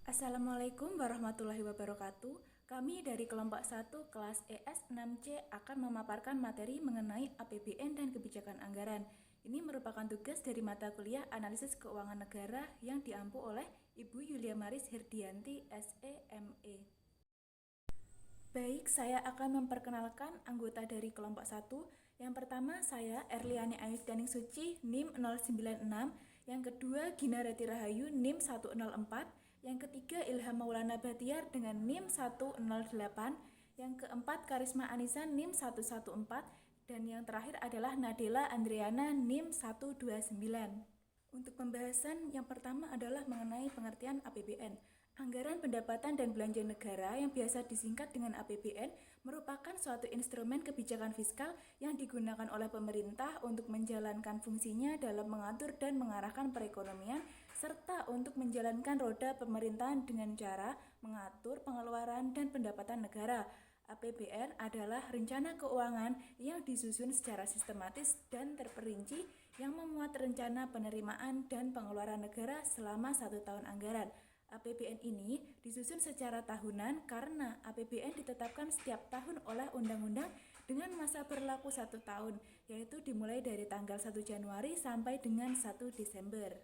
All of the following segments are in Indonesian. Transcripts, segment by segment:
Assalamualaikum warahmatullahi wabarakatuh. Kami dari kelompok 1 kelas ES 6C akan memaparkan materi mengenai APBN dan kebijakan anggaran. Ini merupakan tugas dari mata kuliah Analisis Keuangan Negara yang diampu oleh Ibu Yulia Maris Hirdianti, SEME. Baik, saya akan memperkenalkan anggota dari kelompok 1. Yang pertama saya Erliani Ayusdaning Suci, NIM 096. Yang kedua Gina Rati Rahayu, NIM 104. Yang ketiga Ilham Maulana Batiar dengan NIM 108. Yang keempat Karisma Anissa, NIM 114. Dan yang terakhir adalah Nadela Andriana, NIM 129. Untuk pembahasan yang pertama adalah mengenai pengertian APBN. Anggaran pendapatan dan belanja negara yang biasa disingkat dengan APBN merupakan suatu instrumen kebijakan fiskal yang digunakan oleh pemerintah untuk menjalankan fungsinya dalam mengatur dan mengarahkan perekonomian serta untuk menjalankan roda pemerintahan dengan cara mengatur pengeluaran dan pendapatan negara. APBN adalah rencana keuangan yang disusun secara sistematis dan terperinci yang memuat rencana penerimaan dan pengeluaran negara selama 1 tahun anggaran. APBN ini disusun secara tahunan karena APBN ditetapkan setiap tahun oleh undang-undang dengan masa berlaku 1 tahun, yaitu dimulai dari tanggal 1 Januari sampai dengan 1 Desember.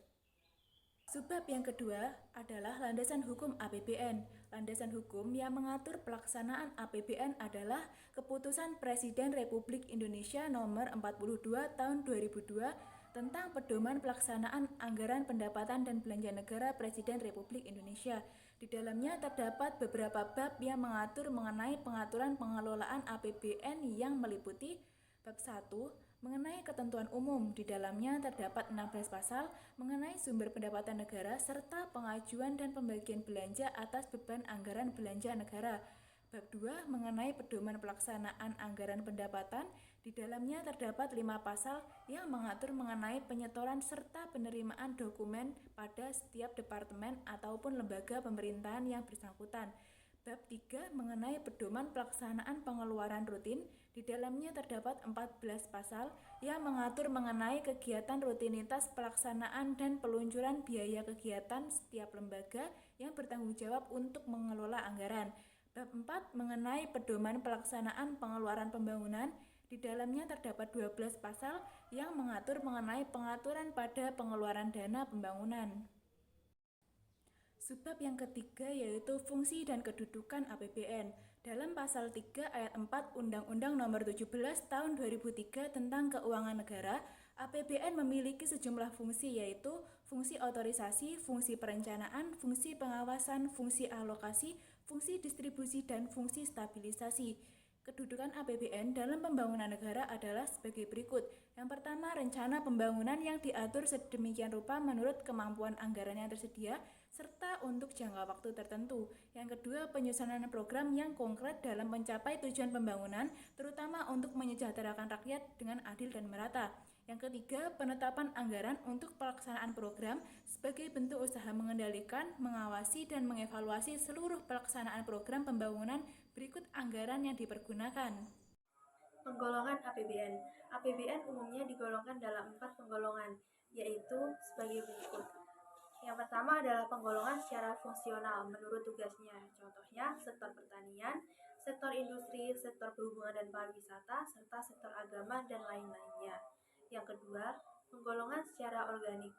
Subbab yang kedua adalah landasan hukum APBN. Landasan hukum yang mengatur pelaksanaan APBN adalah Keputusan Presiden Republik Indonesia Nomor 42 Tahun 2002 tentang pedoman pelaksanaan anggaran pendapatan dan belanja negara Presiden Republik Indonesia. Di dalamnya terdapat beberapa bab yang mengatur mengenai pengaturan pengelolaan APBN yang meliputi bab 1 mengenai ketentuan umum. Di dalamnya terdapat 16 pasal mengenai sumber pendapatan negara serta pengajuan dan pembagian belanja atas beban anggaran belanja negara. Bab 2 mengenai pedoman pelaksanaan anggaran pendapatan. Di dalamnya terdapat 5 pasal yang mengatur mengenai penyetoran serta penerimaan dokumen pada setiap departemen ataupun lembaga pemerintahan yang bersangkutan. Bab 3 mengenai pedoman pelaksanaan pengeluaran rutin. Di dalamnya terdapat 14 pasal yang mengatur mengenai kegiatan rutinitas pelaksanaan dan peluncuran biaya kegiatan setiap lembaga yang bertanggung jawab untuk mengelola anggaran. Bab 4 mengenai pedoman pelaksanaan pengeluaran pembangunan. Di dalamnya terdapat 12 pasal yang mengatur mengenai pengaturan pada pengeluaran dana pembangunan. Subbab yang ketiga yaitu fungsi dan kedudukan APBN. Dalam pasal 3 ayat 4 Undang-Undang Nomor 17 Tahun 2003 tentang Keuangan Negara, APBN memiliki sejumlah fungsi yaitu fungsi otorisasi, fungsi perencanaan, fungsi pengawasan, fungsi alokasi, fungsi distribusi, dan fungsi stabilisasi. Kedudukan APBN dalam pembangunan negara adalah sebagai berikut. Yang pertama, rencana pembangunan yang diatur sedemikian rupa menurut kemampuan anggaran yang tersedia serta untuk jangka waktu tertentu. Yang kedua, penyusunan program yang konkret dalam mencapai tujuan pembangunan, terutama untuk menyejahterakan rakyat dengan adil dan merata. Yang ketiga, penetapan anggaran untuk pelaksanaan program sebagai bentuk usaha mengendalikan, mengawasi, dan mengevaluasi seluruh pelaksanaan program pembangunan berikut anggaran yang dipergunakan. Penggolongan APBN. APBN umumnya digolongkan dalam 4 penggolongan, yaitu sebagai berikut. Yang pertama adalah penggolongan secara fungsional menurut tugasnya. Contohnya sektor pertanian, sektor industri, sektor perhubungan dan pariwisata, serta sektor agama dan lain-lainnya. Yang kedua, penggolongan secara organik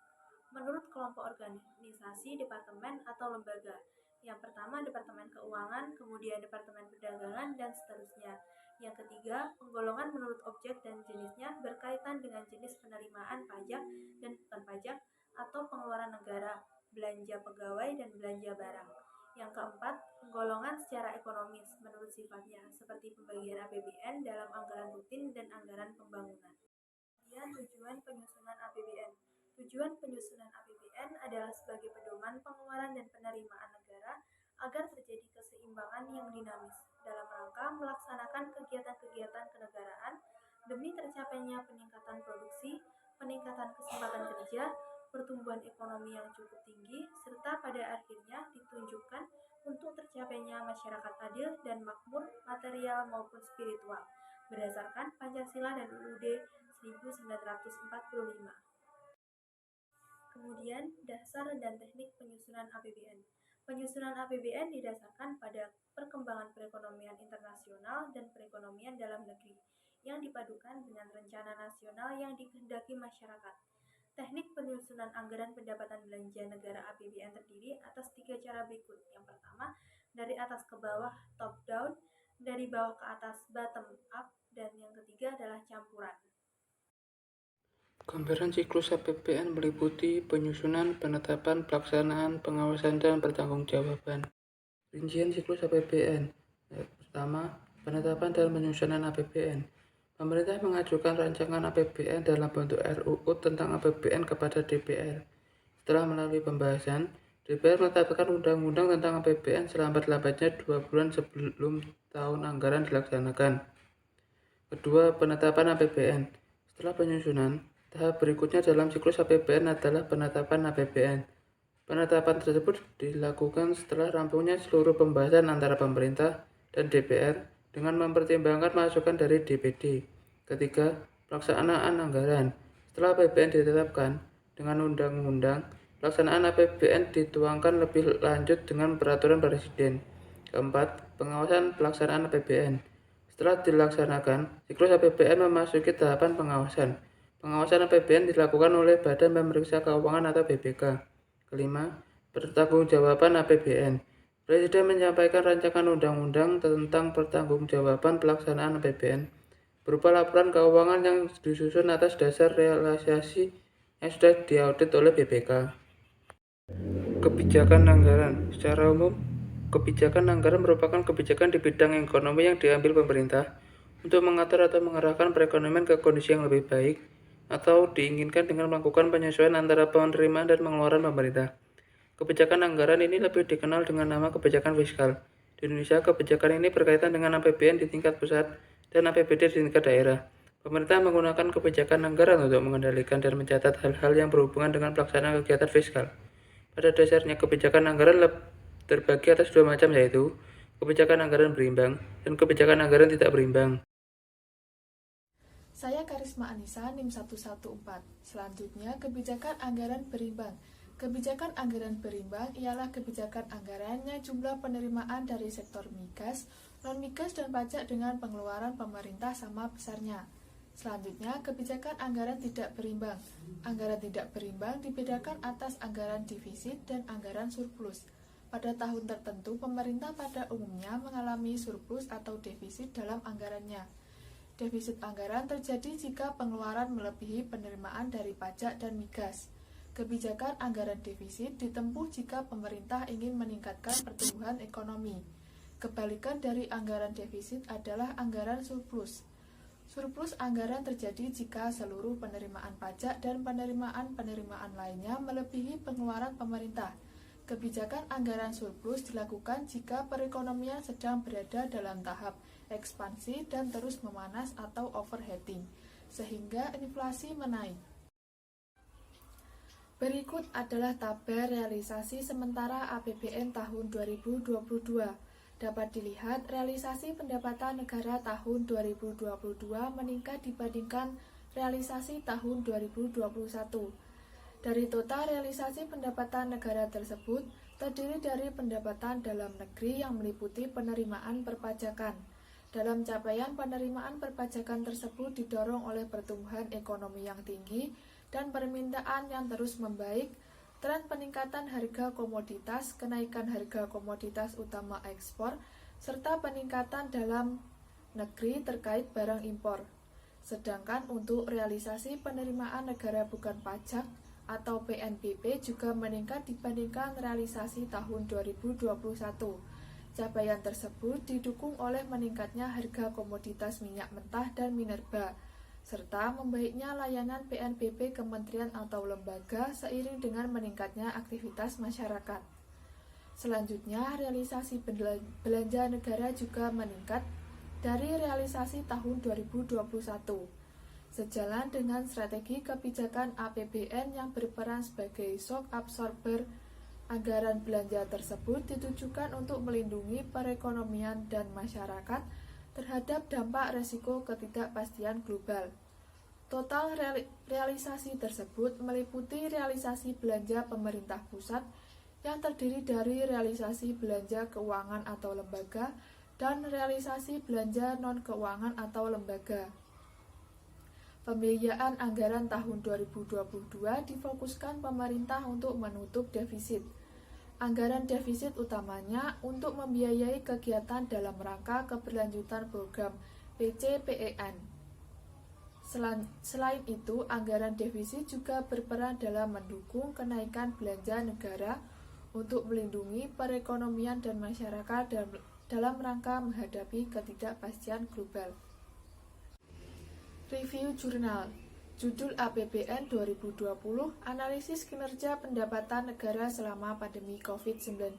menurut kelompok organisasi, departemen, atau lembaga. Yang pertama Departemen Keuangan, kemudian Departemen Perdagangan, dan seterusnya. Yang ketiga, penggolongan menurut objek dan jenisnya berkaitan dengan jenis penerimaan pajak dan bukan pajak atau pengeluaran negara, belanja pegawai, dan belanja barang. Yang keempat, penggolongan secara ekonomis menurut sifatnya, seperti pembagian APBN dalam anggaran rutin dan anggaran pembangunan. Kemudian tujuan penyusunan APBN. Tujuan penyusunan APBN adalah sebagai pedoman pengeluaran dan penerimaan negara agar terjadi keseimbangan yang dinamis dalam rangka melaksanakan kegiatan-kegiatan kenegaraan demi tercapainya peningkatan produksi, peningkatan kesempatan kerja, pertumbuhan ekonomi yang cukup tinggi, serta pada akhirnya ditunjukkan untuk tercapainya masyarakat adil dan makmur material maupun spiritual berdasarkan Pancasila dan UUD 1945. Kemudian, dasar dan teknik penyusunan APBN. Penyusunan APBN didasarkan pada perkembangan perekonomian internasional dan perekonomian dalam negeri yang dipadukan dengan rencana nasional yang dikehendaki masyarakat. Teknik penyusunan anggaran pendapatan belanja negara APBN terdiri atas 3 cara berikut. Yang pertama, dari atas ke bawah top down, dari bawah ke atas bottom up, dan yang ketiga adalah campuran. Gambaran siklus APBN meliputi penyusunan, penetapan, pelaksanaan, pengawasan, dan pertanggungjawaban. Rincian siklus APBN. Pertama, penetapan dan penyusunan APBN. Pemerintah mengajukan rancangan APBN dalam bentuk RUU tentang APBN kepada DPR. Setelah melalui pembahasan, DPR menetapkan undang-undang tentang APBN selambat-lambatnya 2 bulan sebelum tahun anggaran dilaksanakan. Kedua, penetapan APBN. Setelah penyusunan, tahap berikutnya dalam siklus APBN adalah penetapan APBN. Penetapan tersebut dilakukan setelah rampungnya seluruh pembahasan antara pemerintah dan DPR dengan mempertimbangkan masukan dari DPD. Ketiga, pelaksanaan anggaran. Setelah APBN ditetapkan dengan undang-undang, pelaksanaan APBN dituangkan lebih lanjut dengan peraturan presiden. Keempat, pengawasan pelaksanaan APBN. Setelah dilaksanakan, siklus APBN memasuki tahapan pengawasan. Pengawasan APBN dilakukan oleh Badan Pemeriksa Keuangan atau BPK. Kelima, pertanggungjawaban APBN. Presiden menyampaikan rancangan undang-undang tentang pertanggungjawaban pelaksanaan APBN berupa laporan keuangan yang disusun atas dasar realisasi yang sudah diaudit oleh BPK. Kebijakan anggaran. Secara umum, kebijakan anggaran merupakan kebijakan di bidang ekonomi yang diambil pemerintah untuk mengatur atau mengarahkan perekonomian ke kondisi yang lebih baik atau diinginkan dengan melakukan penyesuaian antara penerimaan dan pengeluaran pemerintah. Kebijakan anggaran ini lebih dikenal dengan nama kebijakan fiskal. Di Indonesia, kebijakan ini berkaitan dengan APBN di tingkat pusat dan APBD di tingkat daerah. Pemerintah menggunakan kebijakan anggaran untuk mengendalikan dan mencatat hal-hal yang berhubungan dengan pelaksanaan kegiatan fiskal. Pada dasarnya, kebijakan anggaran terbagi atas dua macam, yaitu kebijakan anggaran berimbang dan kebijakan anggaran tidak berimbang. Saya Karisma Anissa, NIM 114. Selanjutnya, kebijakan anggaran berimbang. Kebijakan anggaran berimbang ialah kebijakan anggaran yang jumlah penerimaan dari sektor migas, non-migas, dan pajak dengan pengeluaran pemerintah sama besarnya. Selanjutnya, kebijakan anggaran tidak berimbang. Anggaran tidak berimbang dibedakan atas anggaran defisit dan anggaran surplus. Pada tahun tertentu, pemerintah pada umumnya mengalami surplus atau defisit dalam anggarannya. Defisit anggaran terjadi jika pengeluaran melebihi penerimaan dari pajak dan migas. Kebijakan anggaran defisit ditempuh jika pemerintah ingin meningkatkan pertumbuhan ekonomi. Kebalikan dari anggaran defisit adalah anggaran surplus. Surplus anggaran terjadi jika seluruh penerimaan pajak dan penerimaan lainnya melebihi pengeluaran pemerintah. Kebijakan anggaran surplus dilakukan jika perekonomian sedang berada dalam tahap ekspansi dan terus memanas atau overheating, sehingga inflasi menaik. Berikut adalah tabel realisasi sementara APBN tahun 2022. Dapat dilihat realisasi pendapatan negara tahun 2022 meningkat dibandingkan realisasi tahun 2021. Dari total realisasi pendapatan negara tersebut, terdiri dari pendapatan dalam negeri yang meliputi penerimaan perpajakan. Dalam capaian penerimaan perpajakan tersebut didorong oleh pertumbuhan ekonomi yang tinggi dan permintaan yang terus membaik, tren peningkatan harga komoditas, kenaikan harga komoditas utama ekspor, serta peningkatan dalam negeri terkait barang impor. Sedangkan untuk realisasi penerimaan negara bukan pajak atau PNBP juga meningkat dibandingkan realisasi tahun 2021. Capaian tersebut didukung oleh meningkatnya harga komoditas minyak mentah dan minerba, serta membaiknya layanan PNBP kementerian atau lembaga seiring dengan meningkatnya aktivitas masyarakat. Selanjutnya, realisasi belanja negara juga meningkat dari realisasi tahun 2021. Sejalan dengan strategi kebijakan APBN yang berperan sebagai shock absorber, anggaran belanja tersebut ditujukan untuk melindungi perekonomian dan masyarakat terhadap dampak resiko ketidakpastian global. Total realisasi tersebut meliputi realisasi belanja pemerintah pusat yang terdiri dari realisasi belanja keuangan atau lembaga dan realisasi belanja non-keuangan atau lembaga. Pembiayaan anggaran tahun 2022 difokuskan pemerintah untuk menutup defisit. Anggaran defisit utamanya untuk membiayai kegiatan dalam rangka keberlanjutan program PCPEN. Selain itu, anggaran defisit juga berperan dalam mendukung kenaikan belanja negara untuk melindungi perekonomian dan masyarakat dalam rangka menghadapi ketidakpastian global. Review Jurnal. Judul APBN 2020, Analisis Kinerja Pendapatan Negara Selama Pandemi COVID-19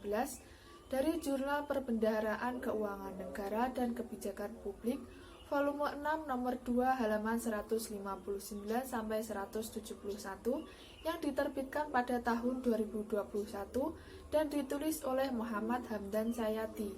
dari Jurnal Perbendaharaan Keuangan Negara dan Kebijakan Publik, volume 6 nomor 2 halaman 159-171 yang diterbitkan pada tahun 2021 dan ditulis oleh Muhammad Hamdan Sayati.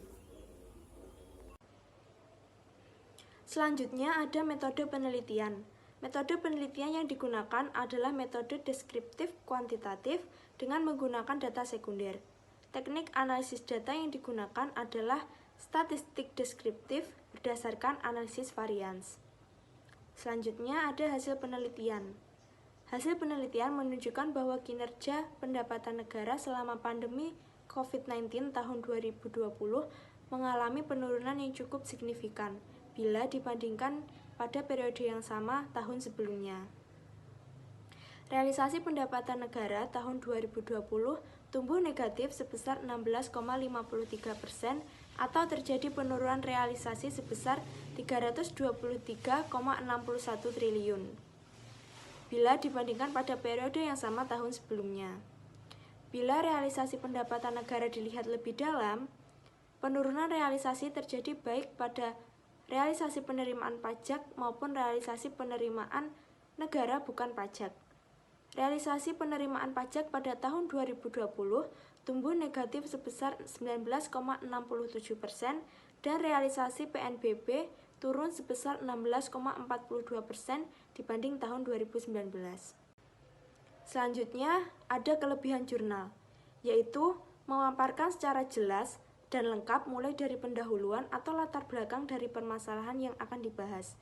Selanjutnya ada metode penelitian. Metode penelitian yang digunakan adalah metode deskriptif kuantitatif dengan menggunakan data sekunder. Teknik analisis data yang digunakan adalah statistik deskriptif berdasarkan analisis varians. Selanjutnya ada hasil penelitian. Hasil penelitian menunjukkan bahwa kinerja pendapatan negara selama pandemi COVID-19 tahun 2020 mengalami penurunan yang cukup signifikan bila dibandingkan pada periode yang sama tahun sebelumnya. Realisasi pendapatan negara tahun 2020 tumbuh negatif sebesar 16,53% atau terjadi penurunan realisasi sebesar 323,61 triliun bila dibandingkan pada periode yang sama tahun sebelumnya. Bila realisasi pendapatan negara dilihat lebih dalam, penurunan realisasi terjadi baik pada realisasi penerimaan pajak maupun realisasi penerimaan negara bukan pajak. Realisasi penerimaan pajak pada tahun 2020 tumbuh negatif sebesar 19,67% dan realisasi PNBP turun sebesar 16,42% dibanding tahun 2019. Selanjutnya ada kelebihan jurnal, yaitu memaparkan secara jelas dan lengkap mulai dari pendahuluan atau latar belakang dari permasalahan yang akan dibahas.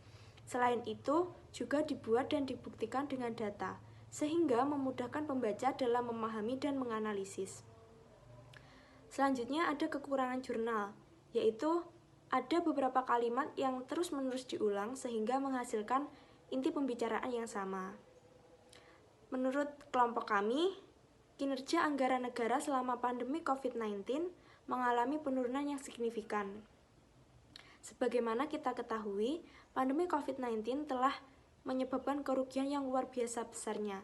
Selain itu, juga dibuat dan dibuktikan dengan data, sehingga memudahkan pembaca dalam memahami dan menganalisis. Selanjutnya ada kekurangan jurnal, yaitu ada beberapa kalimat yang terus-menerus diulang sehingga menghasilkan inti pembicaraan yang sama. Menurut kelompok kami, kinerja anggaran negara selama pandemi COVID-19 mengalami penurunan yang signifikan. Sebagaimana kita ketahui, pandemi COVID-19 telah menyebabkan kerugian yang luar biasa besarnya.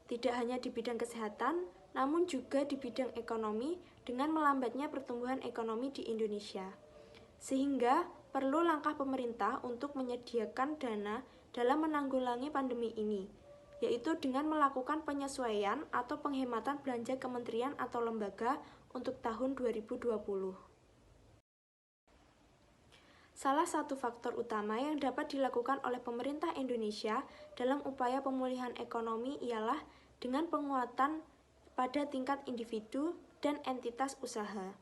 Tidak hanya di bidang kesehatan, namun juga di bidang ekonomi dengan melambatnya pertumbuhan ekonomi di Indonesia. Sehingga perlu langkah pemerintah untuk menyediakan dana dalam menanggulangi pandemi ini, yaitu dengan melakukan penyesuaian atau penghematan belanja kementerian atau lembaga untuk tahun 2020. Salah satu faktor utama yang dapat dilakukan oleh pemerintah Indonesia dalam upaya pemulihan ekonomi ialah dengan penguatan pada tingkat individu dan entitas usaha.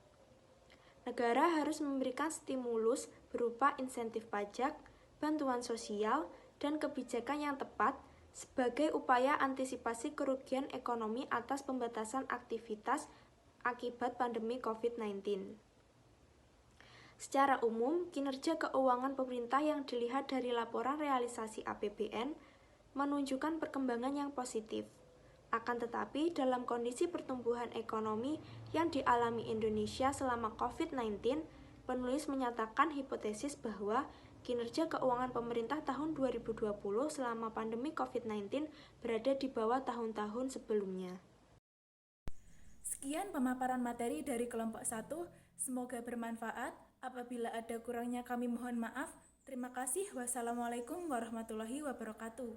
Negara harus memberikan stimulus berupa insentif pajak, bantuan sosial, dan kebijakan yang tepat sebagai upaya antisipasi kerugian ekonomi atas pembatasan aktivitas akibat pandemi COVID-19. Secara umum, kinerja keuangan pemerintah yang dilihat dari laporan realisasi APBN menunjukkan perkembangan yang positif. Akan tetapi, dalam kondisi pertumbuhan ekonomi yang dialami Indonesia selama COVID-19, penulis menyatakan hipotesis bahwa kinerja keuangan pemerintah tahun 2020 selama pandemi COVID-19 berada di bawah tahun-tahun sebelumnya. Sekian pemaparan materi dari kelompok 1, semoga bermanfaat. Apabila ada kurangnya kami mohon maaf. Terima kasih. Wassalamualaikum warahmatullahi wabarakatuh.